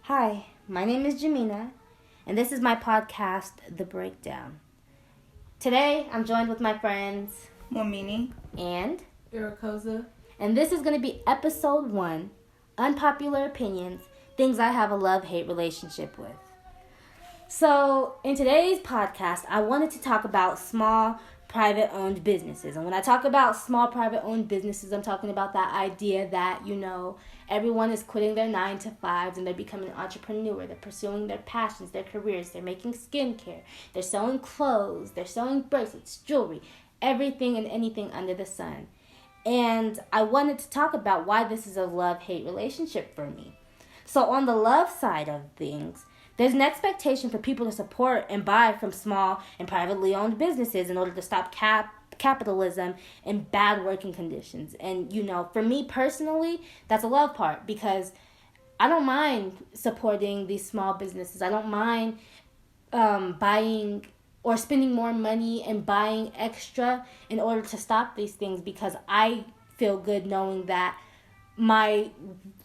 Hi, my name is Jamina, and this is my podcast, The Breakdown. Today, I'm joined with my friends, Momini and Irakosa. And this is going to be episode 1, Unpopular Opinions, Things I Have a Love-Hate Relationship With. So, in today's podcast, I wanted to talk about small, private-owned businesses. And when I talk about small, private-owned businesses, I'm talking about that idea that, everyone is quitting their 9-to-5s and they're becoming an entrepreneur. They're pursuing their passions, their careers. They're making skincare. They're selling clothes. They're selling bracelets, jewelry, everything and anything under the sun. And I wanted to talk about why this is a love-hate relationship for me. So on the love side of things, there's an expectation for people to support and buy from small and privately owned businesses in order to stop capitalism and bad working conditions. And, for me personally, that's a love part because I don't mind supporting these small businesses. I don't mind buying or spending more money and buying extra in order to stop these things because I feel good knowing that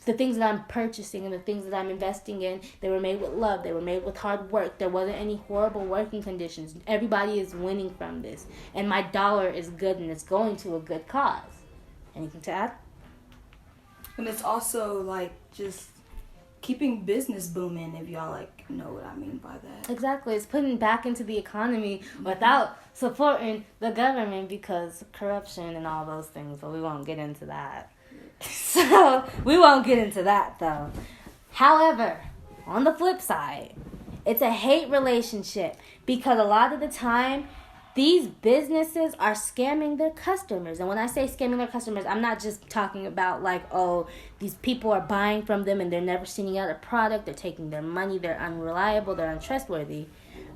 the things that I'm purchasing and the things that I'm investing in, they were made with love. They were made with hard work. There wasn't any horrible working conditions. Everybody is winning from this. And my dollar is good and it's going to a good cause. Anything to add? And it's also just keeping business booming, if y'all know what I mean by that. Exactly. It's putting back into the economy without supporting the government because corruption and all those things, but we won't get into that. So, we won't get into that, though. However, on the flip side, it's a hate relationship because a lot of the time, these businesses are scamming their customers. And when I say scamming their customers, I'm not just talking about these people are buying from them and they're never sending out a product. They're taking their money. They're unreliable. They're untrustworthy.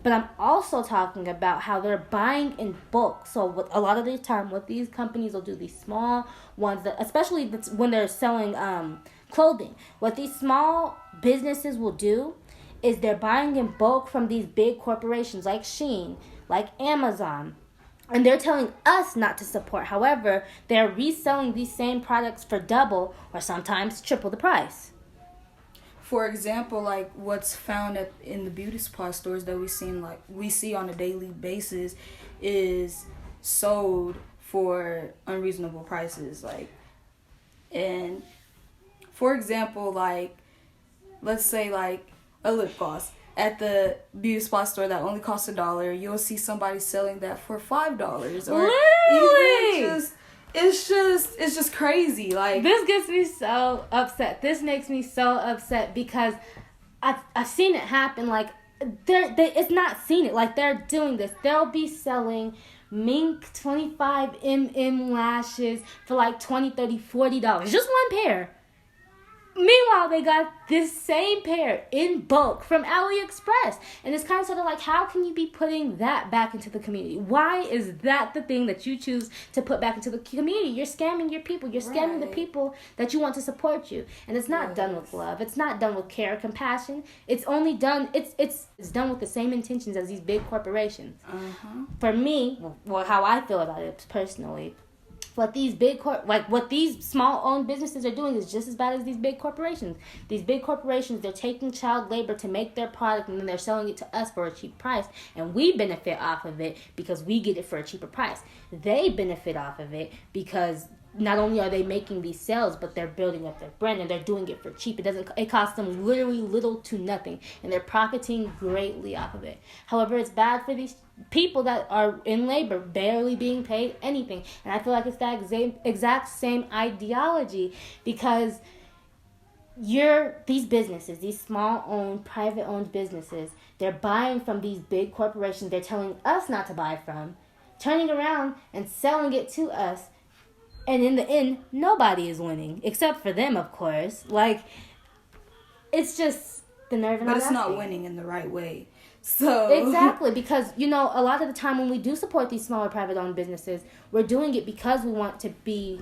But I'm also talking about how they're buying in bulk. So a lot of the time, what these companies will do, these small ones, that especially when they're selling clothing, what these small businesses will do is they're buying in bulk from these big corporations like Shein, like Amazon. And they're telling us not to support. However, they're reselling these same products for double or sometimes triple the price. For example, what's found in the beauty supply stores that we see on a daily basis is sold for unreasonable prices. And for example, let's say a lip gloss at the beauty supply store that only costs $1, you'll see somebody selling that for $5. Or literally, it's just crazy. This gets me so upset. This makes me so upset because I've seen it happen. It's not seen it. They're doing this. They'll be selling mink 25mm lashes for $20, $30, $40. Just one pair. Meanwhile, they got this same pair in bulk from AliExpress. And it's kind of sort of how can you be putting that back into the community? Why is that the thing that you choose to put back into the community? You're scamming your people. You're scamming the people that you want to support you. And it's not done with love. It's not done with care or compassion. It's only done, it's done with the same intentions as these big corporations. For me, how I feel about it personally, what these small-owned businesses are doing is just as bad as these big corporations. These big corporations, they're taking child labor to make their product, and then they're selling it to us for a cheap price, and we benefit off of it because we get it for a cheaper price. They benefit off of it because not only are they making these sales, but they're building up their brand, and they're doing it for cheap. It costs them literally little to nothing, and they're profiting greatly off of it. However, it's bad for these people that are in labor, barely being paid anything. And I feel like it's that exact same ideology because these businesses, these small-owned, private-owned businesses, they're buying from these big corporations they're telling us not to buy from, turning around and selling it to us. And in the end, nobody is winning, except for them, of course. It's just the nerve and But it's not winning in the right way. So exactly, because, a lot of the time when we do support these smaller private-owned businesses, we're doing it because we want to be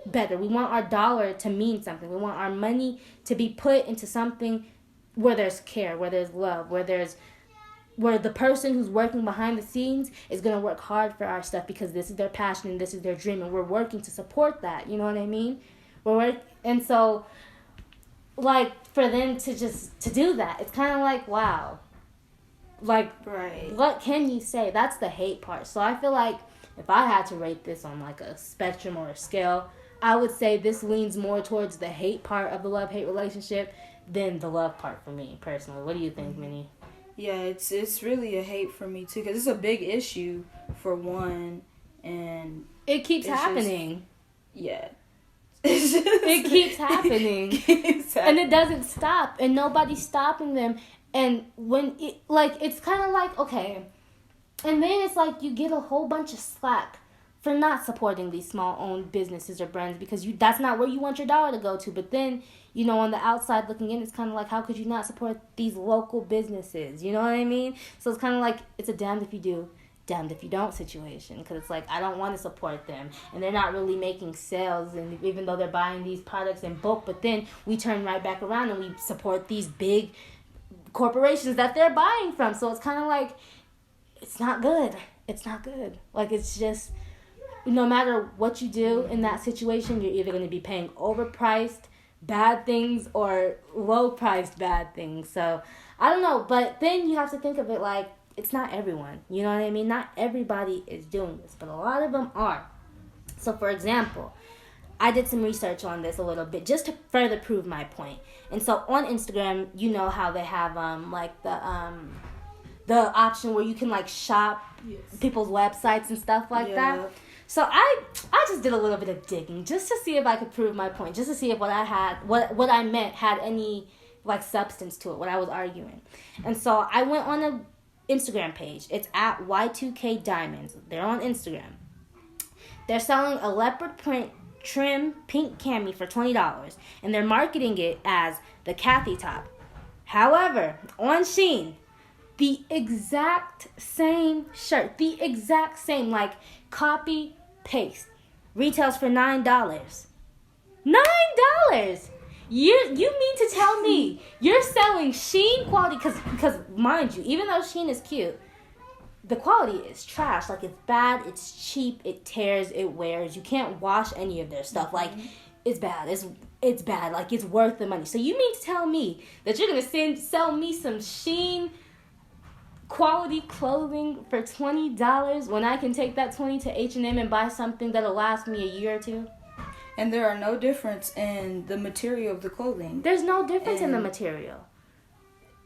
better. We want our dollar to mean something. We want our money to be put into something where there's care, where there's love, where the person who's working behind the scenes is going to work hard for our stuff because this is their passion and this is their dream, and we're working to support that. You know what I mean? And so, for them to do that. It's kind of like, wow. Like, right. What can you say? That's the hate part. So I feel like if I had to rate this on like a spectrum or a scale, I would say this leans more towards the hate part of the love-hate relationship than the love part for me, personally. What do you think, Minnie? Yeah, it's really a hate for me, too, because it's a big issue, for one, and... It keeps happening. Yeah. It keeps happening. And it doesn't stop, and nobody's stopping them. And when it, like, it's kind of like, okay, and then it's like you get a whole bunch of slack for not supporting these small-owned businesses or brands because that's not where you want your dollar to go to. But then, you know, on the outside looking in, it's kind of like, how could you not support these local businesses? You know what I mean? So it's kind of like, it's a damned if you do, damned if you don't situation. Because it's like, I don't want to support them. And they're not really making sales, and even though they're buying these products in bulk. But then we turn right back around and we support these big corporations that they're buying from. So it's kind of like, it's not good. It's not good. Like, it's just... No matter what you do in that situation, you're either going to be paying overpriced bad things or low-priced bad things. So, I don't know. But then you have to think of it like, it's not everyone. You know what I mean? Not everybody is doing this, but a lot of them are. So, for example, I did some research on this a little bit just to further prove my point. And so, on Instagram, you know how they have, like, the option where you can, like, shop people's websites and stuff like that. So I just did a little bit of digging just to see if I could prove my point, just to see if what I meant had any like substance to it, what I was arguing. And so I went on an Instagram page. It's at Y2K Diamonds. They're on Instagram. They're selling a leopard print trim pink cami for $20, and they're marketing it as the Kathy top. However, on Shein, the exact same shirt, the exact same, like, copy, paste, retails for $9. $9! You mean to tell me you're selling Shein quality, because mind you, even though Shein is cute, the quality is trash. Like, it's bad, it's cheap, it tears, it wears. You can't wash any of their stuff. Like, it's bad. It's bad. Like, it's worth the money. So you mean to tell me that you're going to sell me some Shein quality clothing for $20 when I can take that $20 to H&M and buy something that'll last me a year or two? And there are no difference in the material of the clothing. There's no difference in the material.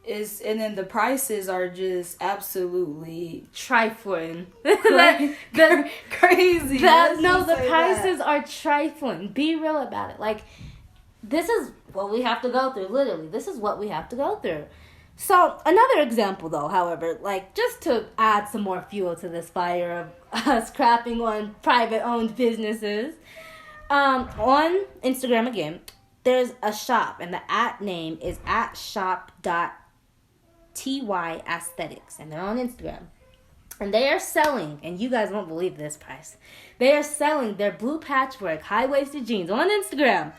And then the prices are just absolutely trifling. Crazy. The prices are trifling. Be real about it. Like, this is what we have to go through. Literally, this is what we have to go through. So, another example, though, however, like, just to add some more fuel to this fire of us crapping on private-owned businesses, on Instagram, again, there's a shop, and the name is @shop.ty_aesthetics, and they're on Instagram. And they are selling, and you guys won't believe this price, they are selling their blue patchwork high-waisted jeans on Instagram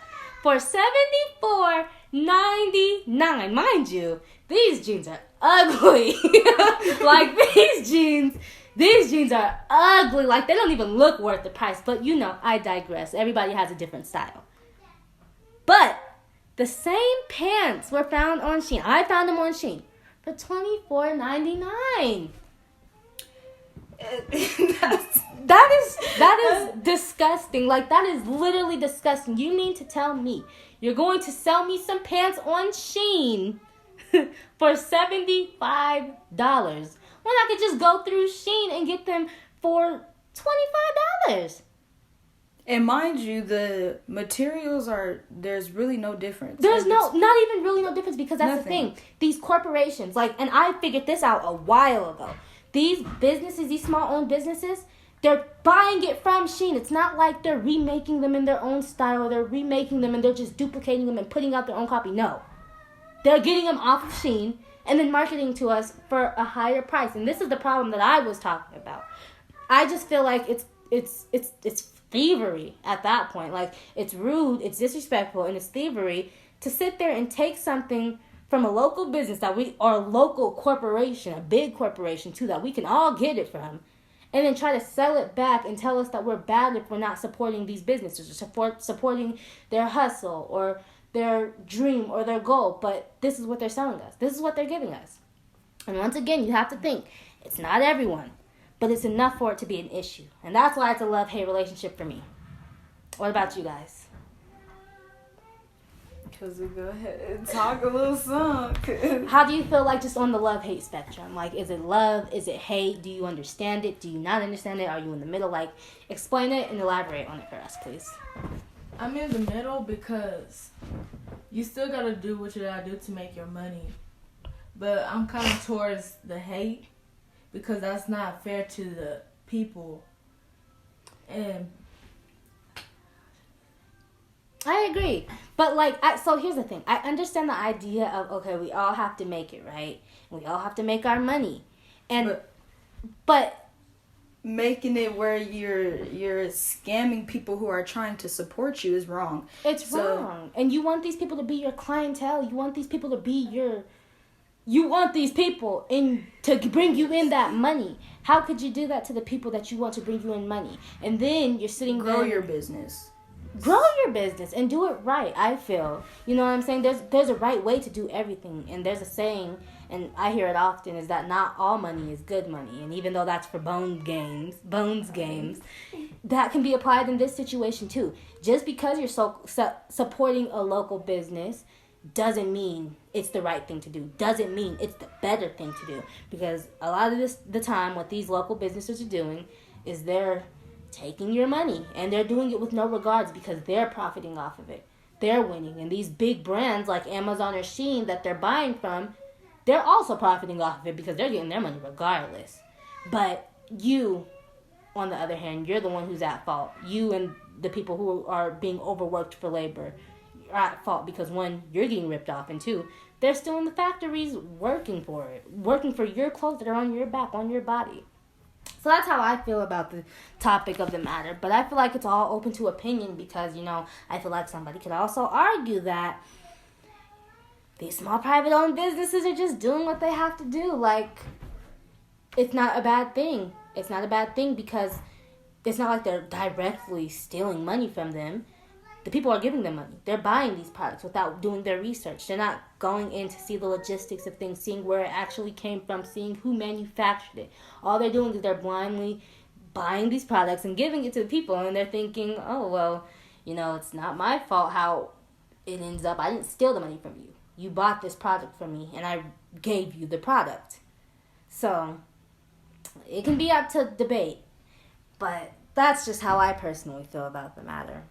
for $74.99. Mind you, these jeans are ugly. Like, these jeans are ugly. Like, they don't even look worth the price. But, you know, I digress. Everybody has a different style. But the same pants were found on Shein. I found them on Shein for $24.99. That is disgusting. Like, that is literally disgusting. You mean to tell me you're going to sell me some pants on Shein for $75 when I could just go through Shein and get them for $25? And mind you, the materials there's really no difference. There's not even really no difference, because that's nothing. The thing. These corporations, like, and I figured this out a while ago. These businesses, these small-owned businesses, they're buying it from Shein. It's not like they're remaking them in their own style, or they're remaking them and they're just duplicating them and putting out their own copy. No. They're getting them off of Shein and then marketing to us for a higher price. And this is the problem that I was talking about. I just feel like it's thievery at that point. Like, it's rude, it's disrespectful, and it's thievery to sit there and take something from a local business or a local corporation, a big corporation too, that we can all get it from, and then try to sell it back and tell us that we're bad if we're not supporting these businesses or supporting their hustle or their dream or their goal, but this is what they're selling us. This is what they're giving us. And once again, you have to think, it's not everyone, but it's enough for it to be an issue. And that's why it's a love-hate relationship for me. What about you guys? Because we go ahead and talk a little something. How do you feel like just on the love-hate spectrum? Like, is it love? Is it hate? Do you understand it? Do you not understand it? Are you in the middle? Like, explain it and elaborate on it for us, please. I'm in the middle because you still got to do what you got to do to make your money. But I'm kind of towards the hate because that's not fair to the people. And I agree. But, like, so here's the thing. I understand the idea of, okay, we all have to make it, right? We all have to make our money. And, but making it where you're scamming people who are trying to support you is wrong. It's wrong. And you want these people to be your clientele. You want these people to be you want these people to bring you in that money. How could you do that to the people that you want to bring you in money? And then you're sitting there. Grow your business. Grow your business and do it right, I feel. You know what I'm saying? There's a right way to do everything. And there's a saying, and I hear it often, is that not all money is good money. And even though that's for bones games, that can be applied in this situation too. Just because you're supporting a local business doesn't mean it's the right thing to do. Doesn't mean it's the better thing to do. Because a lot of the time, what these local businesses are doing is they're taking your money, and they're doing it with no regards because they're profiting off of it. They're winning. And these big brands like Amazon or Shein that they're buying from, they're also profiting off of it because they're getting their money regardless. But you, on the other hand, you're the one who's at fault. You and the people who are being overworked for labor are at fault because, one, you're getting ripped off, and two, they're still in the factories working for it, working for your clothes that are on your back, on your body. So that's how I feel about the topic of the matter. But I feel like it's all open to opinion because, I feel like somebody could also argue that these small private-owned businesses are just doing what they have to do. Like, it's not a bad thing. It's not a bad thing because it's not like they're directly stealing money from them. The people are giving them money. They're buying these products without doing their research. They're not going in to see the logistics of things, seeing where it actually came from, seeing who manufactured it. All they're doing is they're blindly buying these products and giving it to the people, and they're thinking, oh, well, it's not my fault how it ends up. I didn't steal the money from you. You bought this product from me, and I gave you the product. So, it can be up to debate, but that's just how I personally feel about the matter.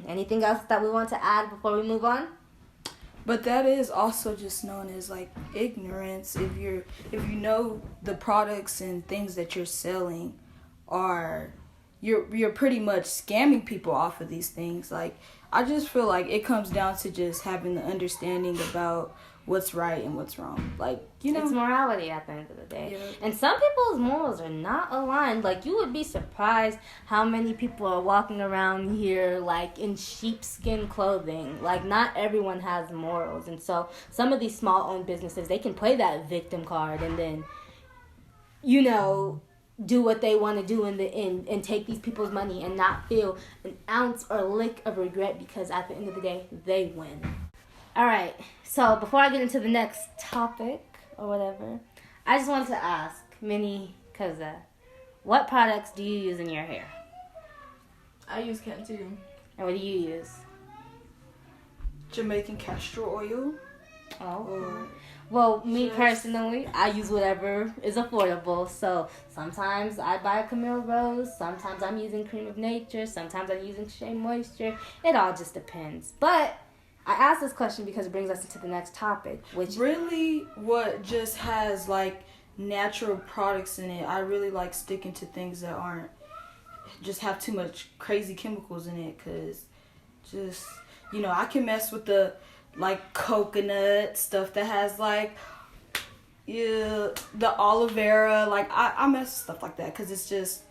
Anything else that we want to add before we move on? But that is also just known as like ignorance. If you know the products and things that you're selling are you're pretty much scamming people off of these things. Like, I just feel like it comes down to just having the understanding about what's right and what's wrong. Like, It's morality at the end of the day. Yeah. And some people's morals are not aligned. Like, you would be surprised how many people are walking around here, like, in sheepskin clothing. Like, not everyone has morals. And so some of these small-owned businesses, they can play that victim card and then, do what they want to do in the end and take these people's money and not feel an ounce or lick of regret because at the end of the day, they win. All right, so before I get into the next topic or whatever, I just wanted to ask Minnie Kaza, what products do you use in your hair? I use Cantu. And what do you use? Jamaican castor oil. Oh. Well, me personally, I use whatever is affordable. So sometimes I buy a Camille Rose. Sometimes I'm using Cream of Nature. Sometimes I'm using Shea Moisture. It all just depends. But I asked this question because it brings us into the next topic, which really what just has like natural products in it. I really like sticking to things that aren't just have too much crazy chemicals in it, because just I can mess with the like coconut stuff that has like the aloe vera. Like I mess with stuff like that because it's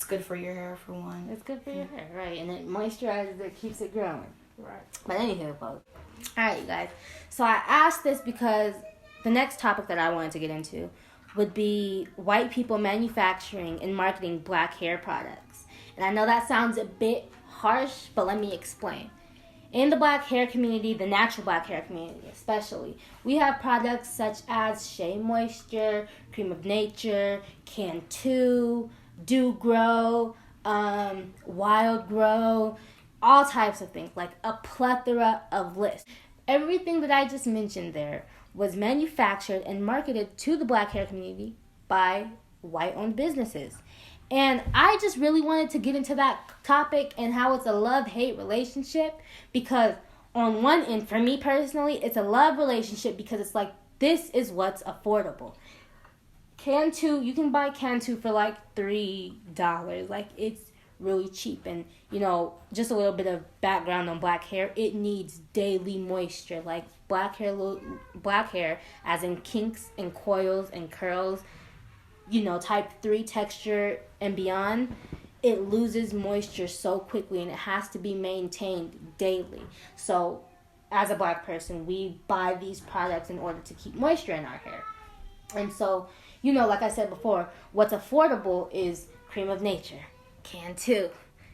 good for your hair for one. It's good for your hair, right? And it moisturizes it, keeps it growing. Right. But anywho, folks. Alright, you guys. So I asked this because the next topic that I wanted to get into would be white people manufacturing and marketing black hair products. And I know that sounds a bit harsh, but let me explain. In the black hair community, the natural black hair community especially, we have products such as Shea Moisture, Cream of Nature, Cantu, Do Grow, Wild Grow, all types of things, like a plethora of lists. Everything that I just mentioned there was manufactured and marketed to the black hair community by white-owned businesses. And I just really wanted to get into that topic and how it's a love-hate relationship, because on one end, for me personally, it's a love relationship because it's like, this is what's affordable. Cantu, you can buy Cantu for like $3. Like, it's really cheap. And, you know, just a little bit of background on black hair, it needs daily moisture. Like, black hair as in kinks and coils and curls, you know, type 3 texture and beyond, it loses moisture so quickly, and it has to be maintained daily. So as a black person, we buy these products in order to keep moisture in our hair. And so, you know, like I said before, what's affordable is Cream of Nature, Cantu,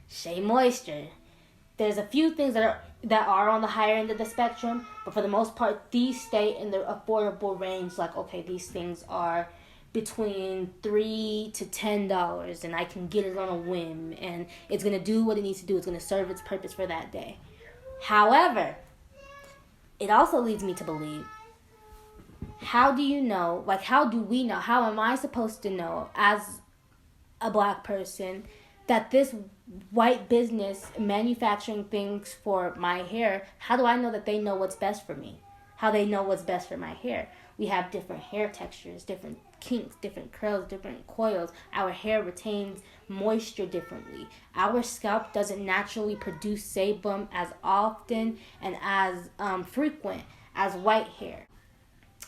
Shea Moisture. There's a few things that are on the higher end of the spectrum, but for the most part, these stay in the affordable range. Like, okay, these things are between $3 to $10, and I can get it on a whim, and it's going to do what it needs to do. It's going to serve its purpose for that day. However, it also leads me to believe, how do you know, like, how do we know, how am I supposed to know as a black person that this white business manufacturing things for my hair, how do I know that they know what's best for me? How they know what's best for my hair? We have different hair textures, different kinks, different curls, different coils. Our hair retains moisture differently. Our scalp doesn't naturally produce sebum as often and as frequent as white hair.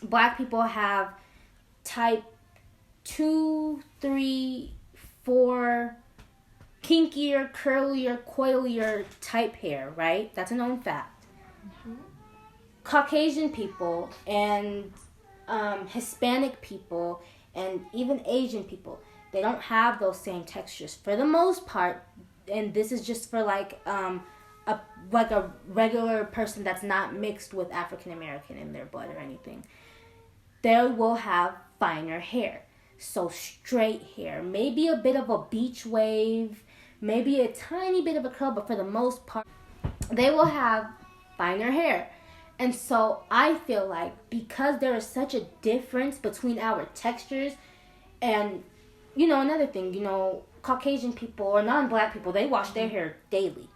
Black people have type 2, 3, 4 kinkier, curlier, coilier type hair, right? That's a known fact. Mm-hmm. Caucasian people and Hispanic people and even Asian people, they don't have those same textures for the most part. And this is just for like a regular person that's not mixed with African American in their blood or anything. They will have finer hair, so straight hair, maybe a bit of a beach wave, maybe a tiny bit of a curl, but for the most part, they will have finer hair. And so I feel like because there is such a difference between our textures, and, you know, another thing, you know, Caucasian people or non-black people, they wash their hair daily.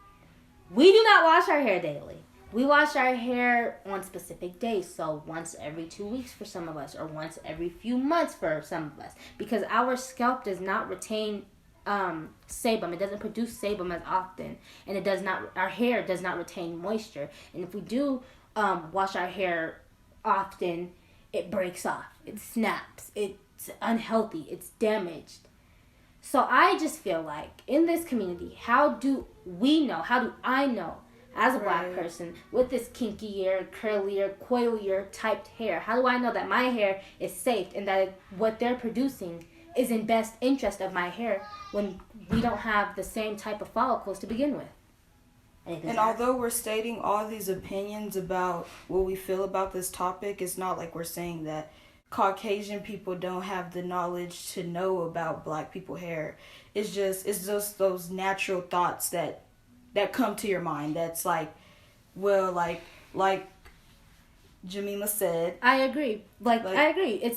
We do not wash our hair daily. We wash our hair on specific days, so once every 2 weeks for some of us, or once every few months for some of us, because our scalp does not retain sebum. It doesn't produce sebum as often, and our hair does not retain moisture. And if we do wash our hair often, it breaks off, it snaps, it's unhealthy, it's damaged. So I just feel like in this community, how do I know as a black person with this kinkier, curlier, coilier typed hair, how do I know that my hair is safe and that what they're producing is in best interest of my hair when we don't have the same type of follicles to begin with? And although we're stating all these opinions about what we feel about this topic, it's not like we're saying that Caucasian people don't have the knowledge to know about black people hair. It's just those natural thoughts that come to your mind. That's like, well, like Jamila said. I agree. I agree.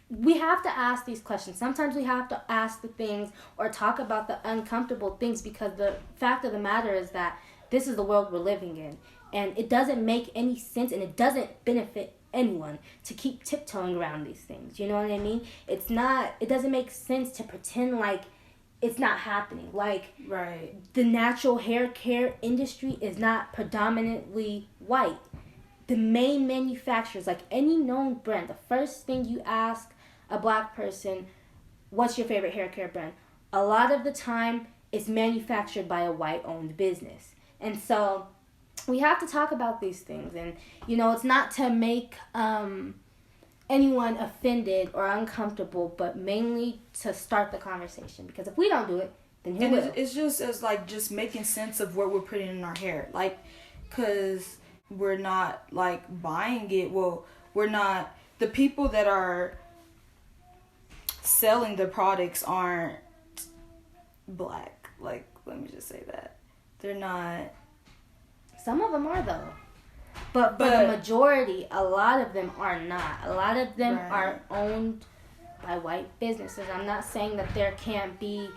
We have to ask these questions. Sometimes we have to ask the things or talk about the uncomfortable things, because the fact of the matter is that this is the world we're living in, and it doesn't make any sense, and it doesn't benefit anyone to keep tiptoeing around these things. You know what I mean? It doesn't make sense to pretend like it's not happening. Like, right. The natural hair care industry is not predominantly white. The main manufacturers, like any known brand, the first thing you ask a black person, what's your favorite hair care brand? A lot of the time, it's manufactured by a white-owned business. And so we have to talk about these things. And, you know, it's not to make anyone offended or uncomfortable, but mainly to start the conversation. Because if we don't do it, then who will? It's just as like just making sense of what we're putting in our hair. Like, because we're not like buying it. Well, we're not, the people that are selling the products aren't black. Like, let me just say that. They're not. Some of them are, though. But for the majority, a lot of them are not. A lot of them are owned by white businesses. I'm not saying that there can't be,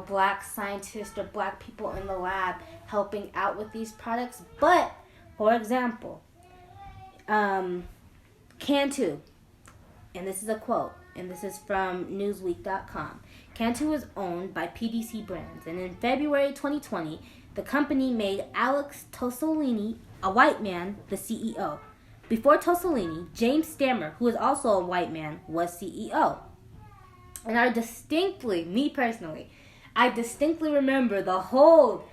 black scientists or black people in the lab helping out with these products. But, for example, Cantu, and this is a quote, and this is from Newsweek.com. Cantu is owned by PDC Brands, and in February 2020, the company made Alex Tosolini, a white man, the CEO. Before Tosolini, James Stammer, who is also a white man, was CEO. And I distinctly remember the hold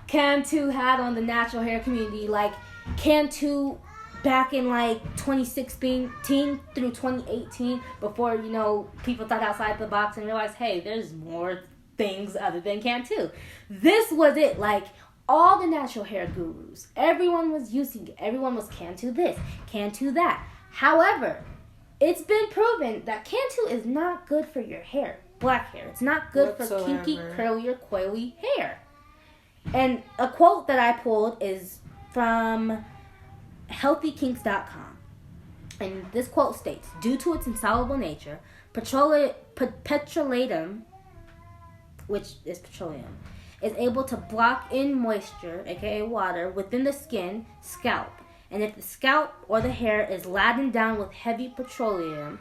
Cantu had on the natural hair community. Like, Cantu back in like 2016 through 2018, before, people thought outside the box and realized, hey, there's more things other than Cantu. This was it. Like, all the natural hair gurus, everyone was using it. Everyone was Cantu this, Cantu that. However, it's been proven that Cantu is not good for your hair, black hair. It's not good for kinky, curly, or coily hair. And a quote that I pulled is from healthykinks.com. And this quote states, due to its insoluble nature, petrolatum, which is petroleum, is able to block in moisture, aka water, within the skin, scalp. And if the scalp or the hair is laden down with heavy petroleum,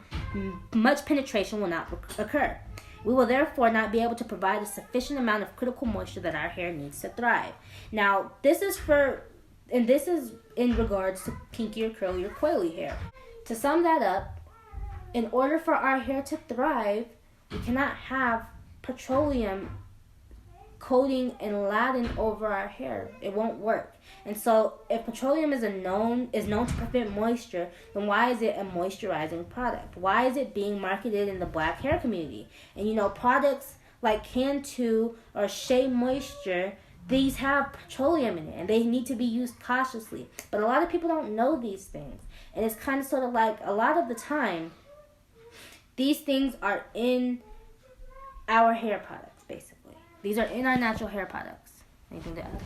much penetration will not occur. We will therefore not be able to provide a sufficient amount of critical moisture that our hair needs to thrive. Now, this is in regards to kinky or curly or coily hair. To sum that up, in order for our hair to thrive, we cannot have petroleum coating and laden over our hair. It won't work. And so if petroleum is known to prevent moisture, then why is it a moisturizing product? Why is it being marketed in the black hair community? And products like Cantu or Shea Moisture, these have petroleum in it, and they need to be used cautiously. But a lot of people don't know these things. And it's kind of sort of like, a lot of the time, these things are in our hair products, basically. These are in our natural hair products. Anything to add?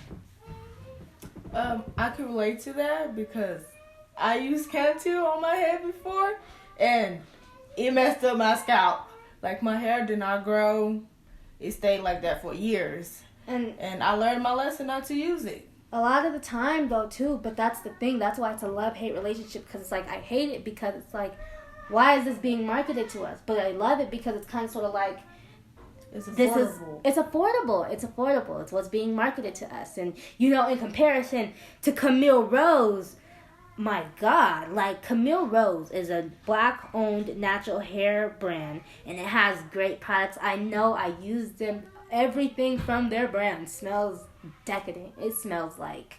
I can relate to that because I used Cantu on my head before, and it messed up my scalp. Like, my hair did not grow. It stayed like that for years. And I learned my lesson not to use it. A lot of the time, though, too, but that's the thing. That's why it's a love-hate relationship, because it's like, I hate it because it's like, why is this being marketed to us? But I love it because it's kind of sort of like, it's affordable. It's affordable. It's what's being marketed to us. And, in comparison to Camille Rose, my God, like, Camille Rose is a black-owned natural hair brand, and it has great products. I know, I use them. Everything from their brand smells decadent. It smells like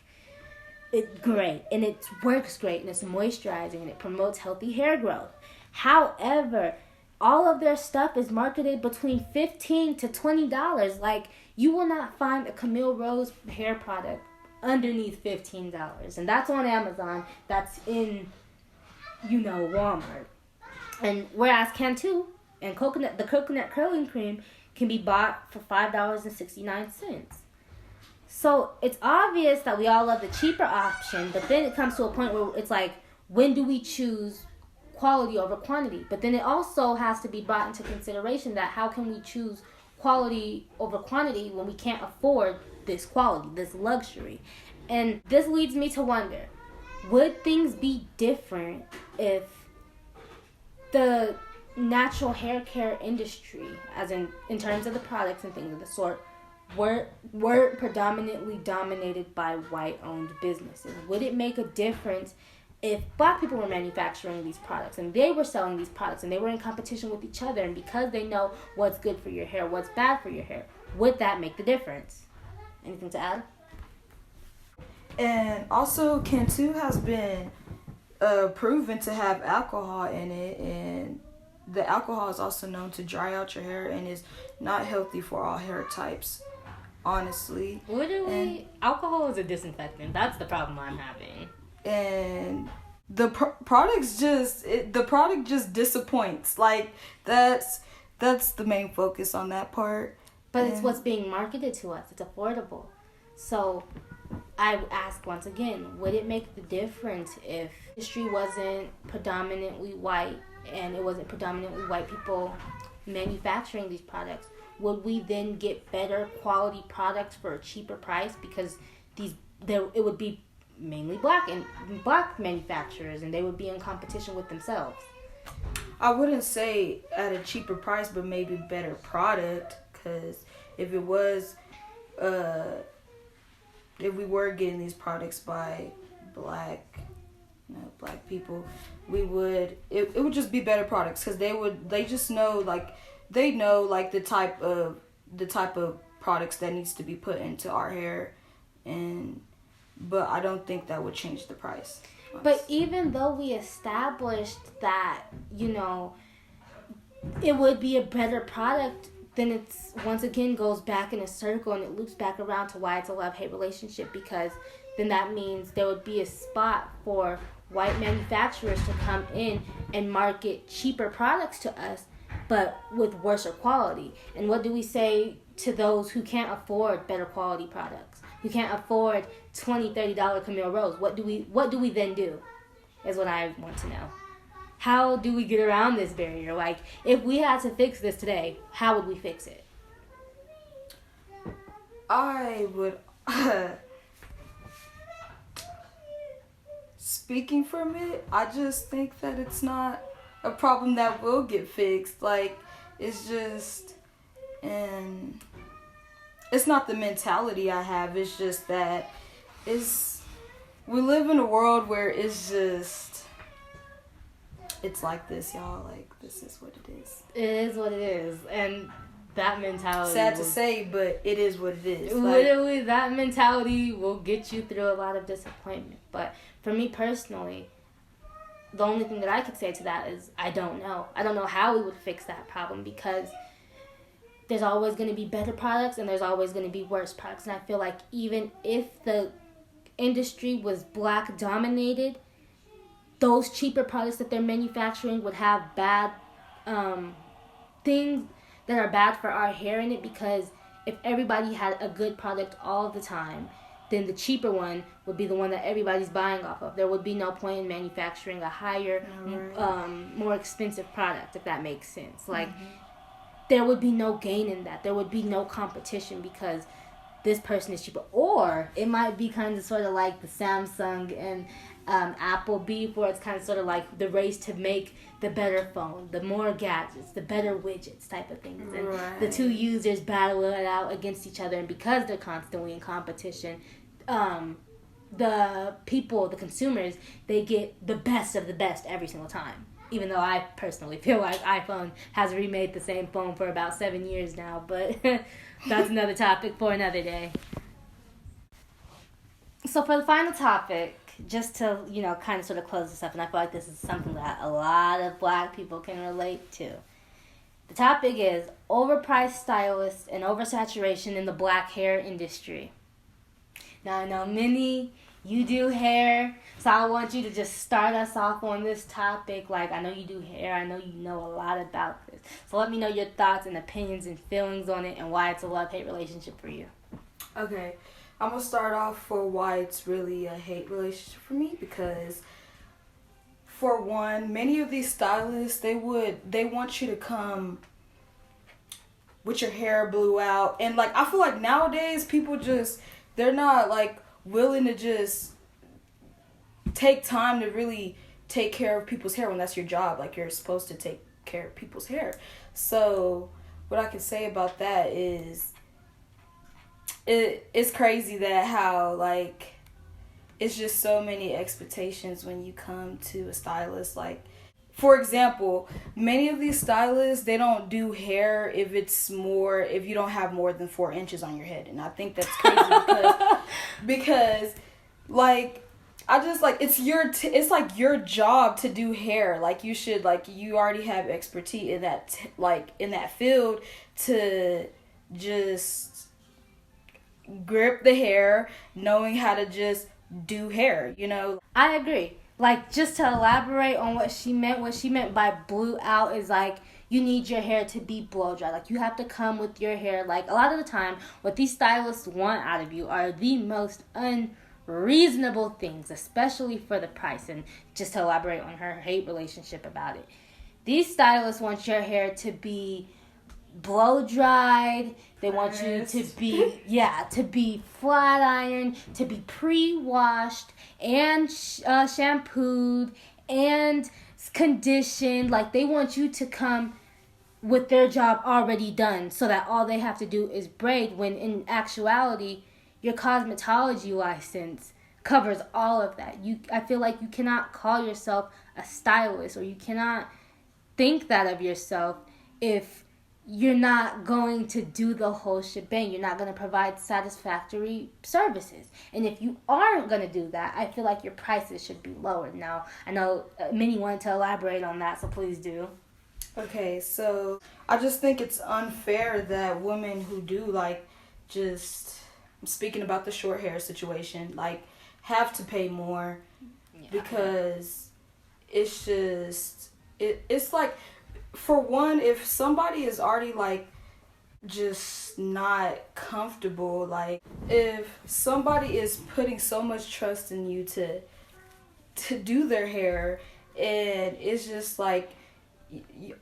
it's great, and it works great, and it's moisturizing, and it promotes healthy hair growth. However, all of their stuff is marketed between $15 to $20. Like, you will not find a Camille Rose hair product underneath $15. And that's on Amazon. That's in, Walmart. And whereas Cantu and the coconut curling cream can be bought for $5.69. So it's obvious that we all love the cheaper option, but then it comes to a point where it's like, when do we choose quality over quantity? But then it also has to be brought into consideration that how can we choose quality over quantity when we can't afford this quality, this luxury? And this leads me to wonder, would things be different if the natural hair care industry, as in terms of the products and things of the sort, weren't predominantly dominated by white-owned businesses? Would it make a difference if black people were manufacturing these products and they were selling these products and they were in competition with each other, and because they know what's good for your hair, what's bad for your hair, would that make the difference? Anything to add? And also, Cantu has been proven to have alcohol in it, and the alcohol is also known to dry out your hair and is not healthy for all hair types. honestly. Literally, alcohol is a disinfectant. That's the problem I'm having. And the product just disappoints. Like that's the main focus on that part. But it's what's being marketed to us. It's affordable. So I ask once again, would it make the difference if industry wasn't predominantly white and it wasn't predominantly white people manufacturing these products? Would we then get better quality products for a cheaper price because it would be mainly black manufacturers and they would be in competition with themselves? I wouldn't say at a cheaper price, but maybe better product. Because if it was, if we were getting these products by black people, it would just be better products. Because they know the type of products that needs to be put into our hair, but I don't think that would change the price. But even though we established that, it would be a better product, then it's once again goes back in a circle and it loops back around to why it's a love-hate relationship, because then that means there would be a spot for white manufacturers to come in and market cheaper products to us, but with worse quality. And what do we say to those who can't afford better quality products, who can't afford $20, $30 Camille Rose? What do we then do, is what I want to know. How do we get around this barrier? Like, if we had to fix this today, how would we fix it? I would, speaking from it, I just think that it's not a problem that will get fixed. Like, it's just, and it's not the mentality I have. It's just that we live in a world where it's like this, y'all. Like, this is what it is. It is what it is. And that mentality... Sad to say, but it is what it is. Literally, that mentality will get you through a lot of disappointment. But for me personally, the only thing that I could say to that is I don't know. I don't know how we would fix that problem, because there's always going to be better products and there's always going to be worse products. And I feel like even if the industry was black dominated, those cheaper products that they're manufacturing would have bad things that are bad for our hair in it, because if everybody had a good product all the time, then the cheaper one would be the one that everybody's buying off of. There would be no point in manufacturing a higher, more expensive product, if that makes sense. Like, there would be no gain in that. There would be no competition because this person is cheaper. Or it might be kind of sort of like the Samsung and Apple beef, where it's kind of sort of like the race to make the better phone, the more gadgets, the better widgets type of things. And the two users battle it out against each other. And because they're constantly in competition, the people, the consumers, they get the best of the best every single time. Even though I personally feel like iPhone has remade the same phone for about 7 years now. But that's another topic for another day. So for the final topic, just to, kind of sort of close this up, and I feel like this is something that a lot of black people can relate to. The topic is overpriced stylists and oversaturation in the black hair industry. Now, I know, Minnie, you do hair, so I want you to just start us off on this topic. Like, I know you do hair, I know you know a lot about this. So let me know your thoughts and opinions and feelings on it and why it's a love-hate relationship for you. Okay. I'm going to start off for why it's really a hate relationship for me, because for one, many of these stylists, they want you to come with your hair blew out. And like, I feel like nowadays people they're not like willing to just take time to really take care of people's hair when that's your job. Like, you're supposed to take care of people's hair. So what I can say about that is, it's crazy that how, like, it's just so many expectations when you come to a stylist. Like, for example, many of these stylists, they don't do hair if you don't have more than 4 inches on your head. And I think that's crazy because like, I just, like, it's like your job to do hair. Like, you should, like, you already have expertise in that, in that field to just grip the hair, knowing how to just do hair, you know? I agree. Like, just to elaborate on what she meant by blew out is like, you need your hair to be blow dry. Like, you have to come with your hair. Like, a lot of the time, what these stylists want out of you are the most unreasonable things, especially for the price. And just to elaborate on her hate relationship about it, these stylists want your hair to be blow dried. They want you to be to be flat ironed, to be pre-washed and shampooed and conditioned. Like, they want you to come with their job already done, so that all they have to do is braid, when in actuality your cosmetology license covers all of that. I feel like you cannot call yourself a stylist, or you cannot think that of yourself if you're not going to do the whole shebang. You're not going to provide satisfactory services. And if you aren't going to do that, I feel like your prices should be lowered. Now, I know many wanted to elaborate on that, so please do. Okay, so I just think it's unfair that women who do, like, just, I'm speaking about the short hair situation, like, have to pay more because it's just, it's like, for one, if somebody is already, like, just not comfortable, like, if somebody is putting so much trust in you to do their hair, and it's just like,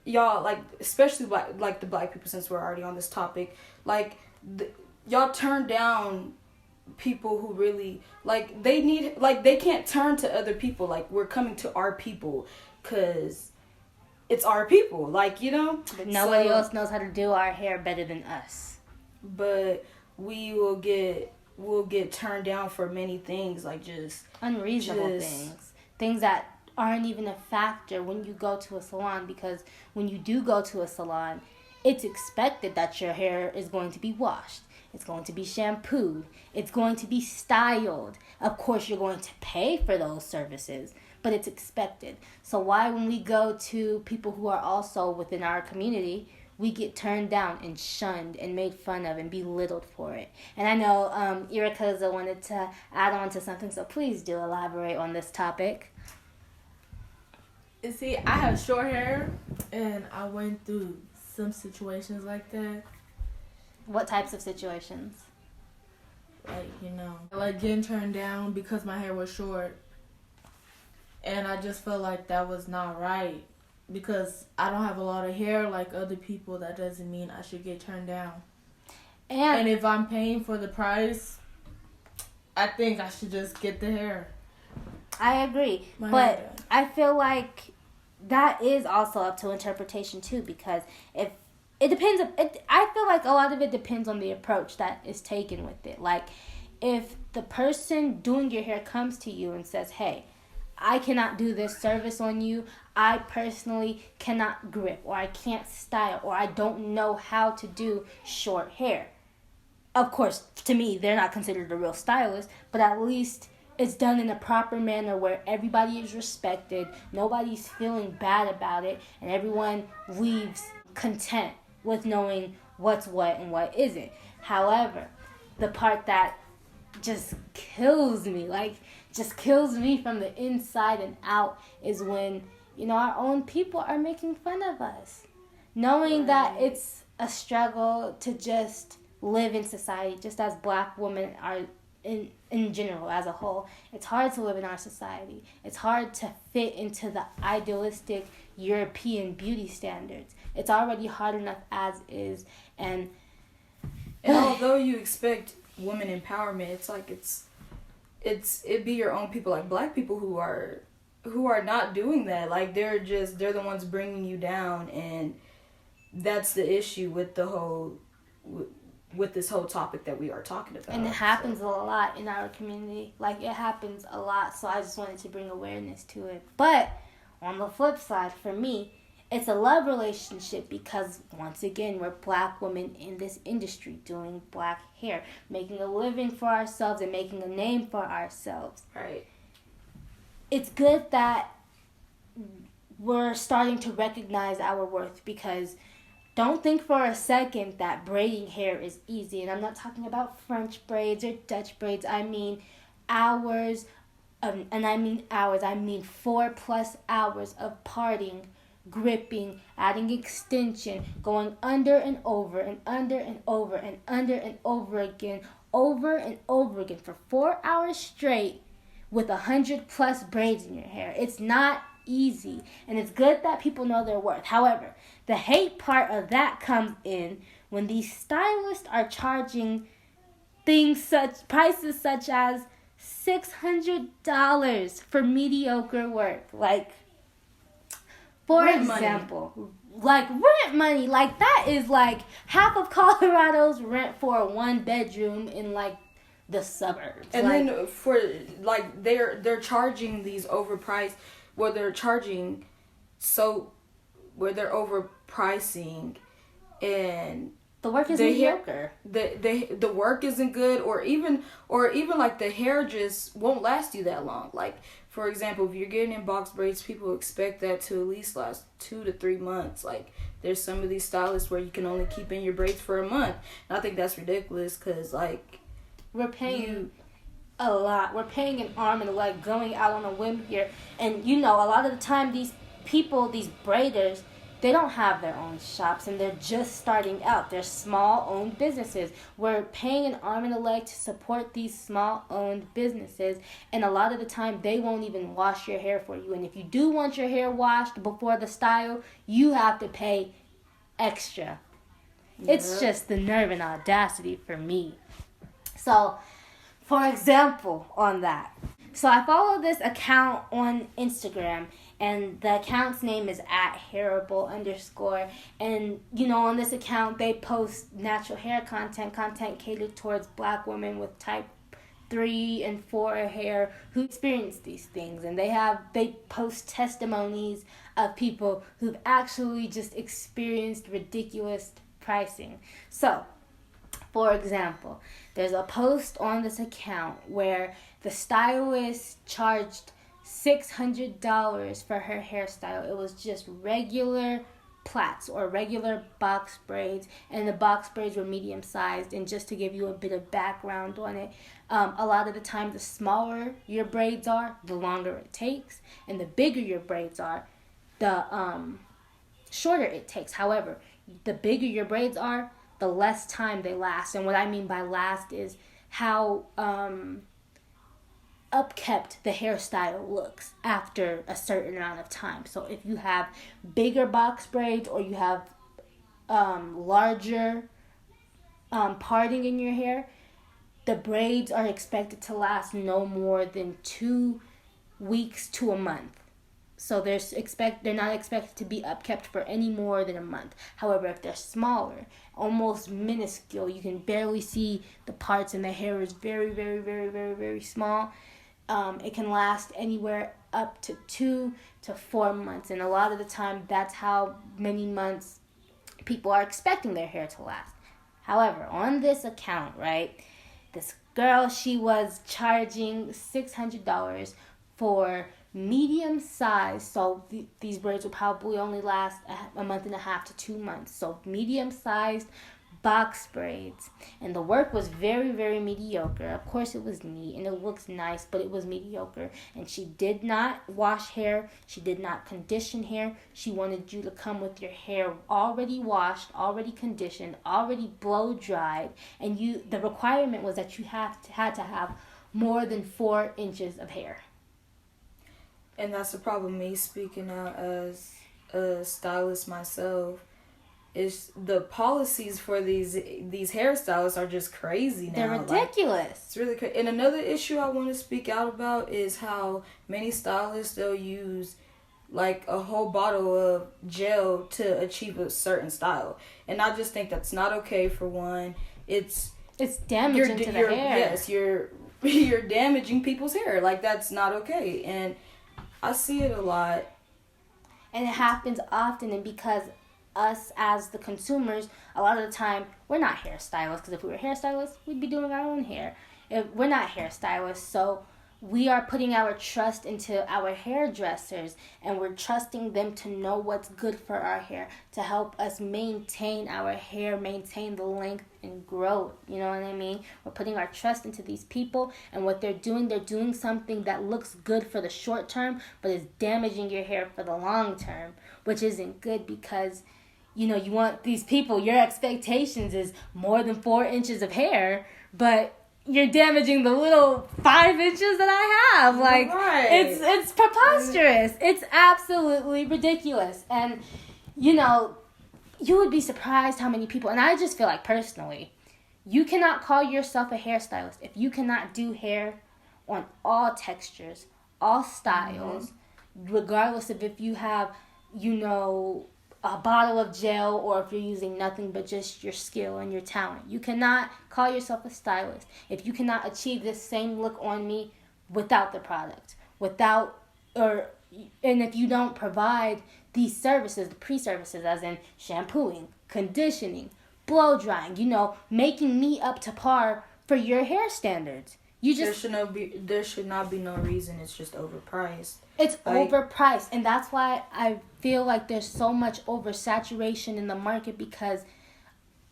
y'all, like, especially like the black people, since we're already on this topic, like, y'all turn down people who really, like, they need, like, they can't turn to other people, like, we're coming to our people because it's our people, like, you know? But nobody else knows how to do our hair better than us. But we'll get turned down for many things, like, just unreasonable things that aren't even a factor when you go to a salon, because when you do go to a salon, it's expected that your hair is going to be washed. It's going to be shampooed. It's going to be styled. Of course, you're going to pay for those services, but it's expected. So why, when we go to people who are also within our community, we get turned down and shunned and made fun of and belittled for it? And I know Erica wanted to add on to something, so please do elaborate on this topic. You see, I have short hair, and I went through some situations like that. What types of situations? Like, you know, like getting turned down because my hair was short. And I just felt like that was not right. Because I don't have a lot of hair like other people, that doesn't mean I should get turned down. And if I'm paying for the price, I think I should just get the hair. I agree. But I feel like that is also up to interpretation too, because if it depends, I feel like a lot of it depends on the approach that is taken with it. Like, if the person doing your hair comes to you and says, hey, I cannot do this service on you, I personally cannot grip, or I can't style, or I don't know how to do short hair. Of course, to me, they're not considered a real stylist, but at least it's done in a proper manner where everybody is respected, nobody's feeling bad about it, and everyone leaves content with knowing what's what and what isn't. However, the part that just kills me from the inside and out, is when, you know, our own people are making fun of us. Knowing that it's a struggle to just live in society, just as black women are in general, as a whole. It's hard to live in our society. It's hard to fit into the idealistic European beauty standards. It's already hard enough as is. And although you expect woman empowerment, it's like it be your own people, like black people who are not doing that. Like, they're the ones bringing you down, and that's the issue with the whole with this whole topic that we are talking about. And it happens a lot in our community. Like, it happens a lot, so I just wanted to bring awareness to it. But on the flip side, for me, it's a love relationship, because once again, we're black women in this industry doing black hair, making a living for ourselves and making a name for ourselves. Right. It's good that we're starting to recognize our worth, because Don't think for a second that braiding hair is easy. And I'm not talking about French braids or Dutch braids. I mean hours, and I mean hours. I mean 4+ hours of parting, gripping, adding extension, going under and over and under and over and under and over again for 4 hours straight with 100+ braids in your hair. It's not easy, and it's good that people know their worth. However, the hate part of that comes in when these stylists are charging prices such as $600 for mediocre work. Like, for Rent example, like rent money, like that is like half of Colorado's rent for a 1-bedroom in like the suburbs. And like, then for like they're charging these overpriced, where they're charging where they're overpricing, and the work is the mediocre. The work isn't good, or even like the hair just won't last you that long. Like, for example, if you're getting in box braids, people expect that to at least last 2 to 3 months. Like, there's some of these stylists where you can only keep in your braids for a month. And I think that's ridiculous, because like, we're paying a lot. We're paying an arm and a leg, going out on a whim here. And a lot of the time these people, these braiders, they don't have their own shops, and they're just starting out. They're small-owned businesses. We're paying an arm and a leg to support these small-owned businesses, and a lot of the time, they won't even wash your hair for you. And if you do want your hair washed before the style, you have to pay extra. Yeah. It's just the nerve and audacity for me. So, for example, on that. So I follow this account on Instagram, and the account's name is @hairable_. And, on this account, they post natural hair content catered towards Black women with type 3 and 4 hair who experience these things. And they post testimonies of people who've actually just experienced ridiculous pricing. So, for example, there's a post on this account where the stylist charged $600 for her hairstyle. It was just regular plaits or regular box braids, and the box braids were medium sized. And just to give you a bit of background on it, a lot of the time the smaller your braids are, the longer it takes, and the bigger your braids are, the shorter it takes. However, the bigger your braids are, the less time they last. And what I mean by last is how upkept the hairstyle looks after a certain amount of time. So if you have bigger box braids, or you have larger parting in your hair, the braids are expected to last no more than 2 weeks to a month. So they're not expected to be upkept for any more than a month. However, if they're smaller, almost minuscule, you can barely see the parts, and the hair is very, very, very, very, very small, it can last anywhere up to 2 to 4 months. And a lot of the time, that's how many months people are expecting their hair to last. However, on this account, right, this girl, she was charging $600 for medium size. So these braids will probably only last a month and a half to 2 months. So medium sized box braids, and the work was very, very mediocre. Of course, it was neat and it looks nice, but it was mediocre. And she did not wash hair, she did not condition hair. She wanted you to come with your hair already washed, already conditioned, already blow dried, and the requirement was that you had to have more than 4 inches of hair. And that's the problem, me speaking out as a stylist myself, is the policies for these hairstylists are just crazy now. They're ridiculous. Like, it's really crazy. And another issue I want to speak out about is how many stylists, they'll use like a whole bottle of gel to achieve a certain style. And I just think that's not okay. For one, it's damaging to the hair. Yes, you're damaging people's hair. Like, that's not okay. And I see it a lot. And it happens often, and because us as the consumers, a lot of the time, we're not hairstylists, because if we were hairstylists, we'd be doing our own hair. We're not hairstylists, so we are putting our trust into our hairdressers, and we're trusting them to know what's good for our hair, to help us maintain our hair, maintain the length and growth. You know what I mean? We're putting our trust into these people, and what they're doing something that looks good for the short term, but is damaging your hair for the long term, which isn't good because, you know, you want these people, your expectations is more than 4 inches of hair, but you're damaging the little 5 inches that I have. Like, right. It's preposterous. It's absolutely ridiculous. And, you know, you would be surprised how many people, and I just feel like personally, you cannot call yourself a hairstylist if you cannot do hair on all textures, all styles, regardless of if you have, you know, a bottle of gel or if you're using nothing but just your skill and your talent. You cannot call yourself a stylist if you cannot achieve this same look on me without the product, and if you don't provide these services, the pre-services, as in shampooing, conditioning, blow drying, you know, making me up to par for your hair standards. There should not be no reason it's just overpriced. It's overpriced, and that's why I feel like there's so much oversaturation in the market, because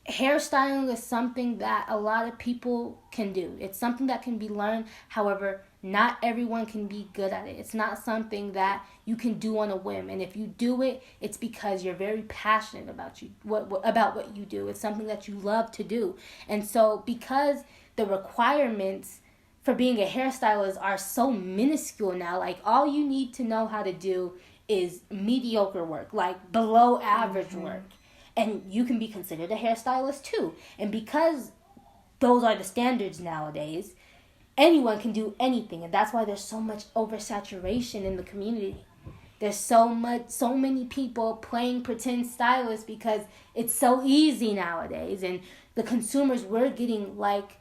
hairstyling is something that a lot of people can do. It's something that can be learned. However, not everyone can be good at it. It's not something that you can do on a whim, and if you do it, it's because you're very passionate about what you do. It's something that you love to do. And so because the requirements for being a hairstylist are so minuscule now, like all you need to know how to do is mediocre work, like below average work, and you can be considered a hairstylist too. And because those are the standards nowadays, anyone can do anything, and that's why there's so much oversaturation in the community. There's so many people playing pretend stylists because it's so easy nowadays, and the consumers, we're getting like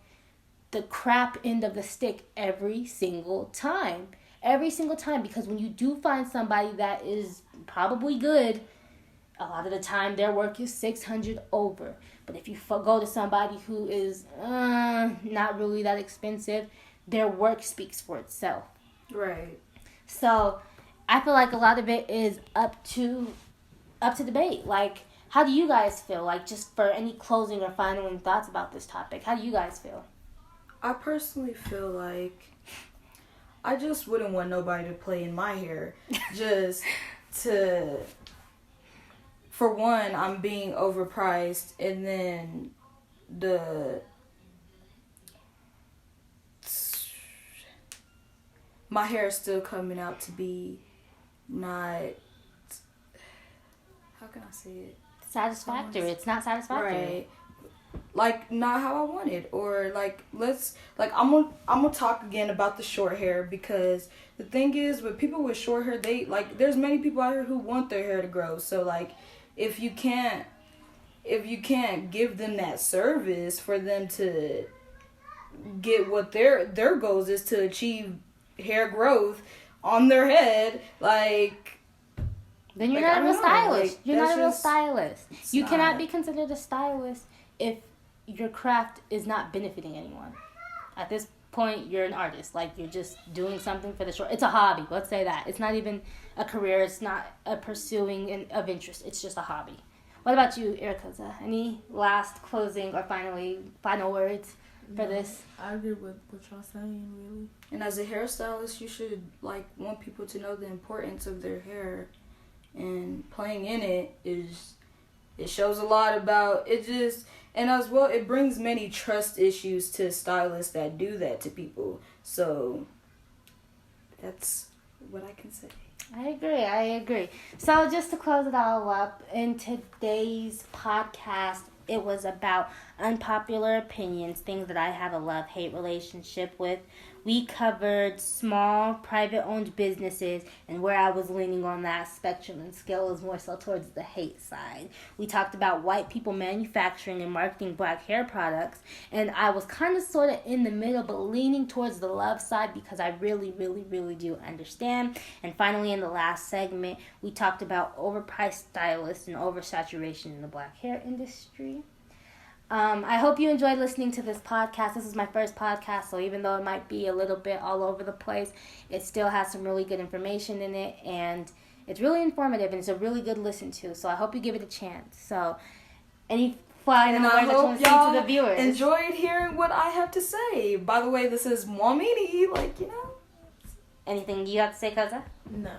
the crap end of the stick every single time, because when you do find somebody that is probably good, a lot of the time their work is 600 over. But if you go to somebody who is not really that expensive, their work speaks for itself. Right. So I feel like a lot of it is up to debate. Like, how do you guys feel? Like, just for any closing or final thoughts about this topic, how do you guys feel? I personally feel like I just wouldn't want nobody to play in my hair. Just for one, I'm being overpriced, and then my hair is still coming out to be not, how can I say it? Satisfactory. It's not satisfactory. Right. Like, not how I wanted. Or I'm gonna talk again about the short hair, because the thing is, with people with short hair, there's many people out here who want their hair to grow. So like, if you can't give them that service for them to get what their goals is to achieve hair growth on their head, like, then you're not a real stylist. Like, you're not a real just, stylist. You cannot be considered a stylist if your craft is not benefiting anyone. At this point, you're an artist. Like, you're just doing something for the short. It's a hobby. Let's say that. It's not even a career. It's not a pursuing of interest. It's just a hobby. What about you, Erica? Any last closing or final words for this? I agree with what y'all saying, really. And as a hairstylist, you should want people to know the importance of their hair, and playing in it shows a lot about it. And as well, it brings many trust issues to stylists that do that to people. So that's what I can say. I agree. So just to close it all up, in today's podcast, it was about unpopular opinions, things that I have a love-hate relationship with. We covered small, private-owned businesses, and where I was leaning on that spectrum and scale was more so towards the hate side. We talked about white people manufacturing and marketing black hair products, and I was kind of sort of in the middle, but leaning towards the love side because I really, really, really do understand. And finally, in the last segment, we talked about overpriced stylists and oversaturation in the black hair industry. I hope you enjoyed listening to this podcast. This is my first podcast, so even though it might be a little bit all over the place, it still has some really good information in it, and it's really informative, and it's a really good listen to. So I hope you give it a chance. So, any final words that you want to say to the viewers? Enjoyed hearing what I have to say. By the way, this is Mwamini, Anything you have to say, Koza? No.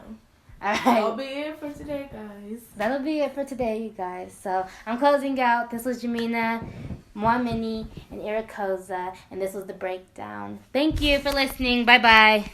All right. That'll be it for today, guys. That'll be it for today, you guys. So I'm closing out. This was Jamina, Mwamini, and Irakoza, and this was The Breakdown. Thank you for listening. Bye-bye.